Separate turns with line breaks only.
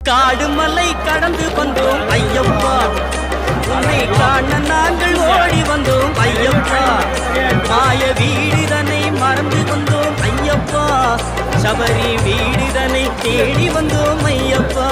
காடு மலை கடந்து வந்தோம் ஐயப்பா, உன்னை காண நாங்கள் ஓடி வந்தோம் ஐயப்பா. மாய வீடுதனை மறந்து வந்தோம் ஐயப்பா, சபரி வீடுதனை தேடி வந்தோம் ஐயப்பா.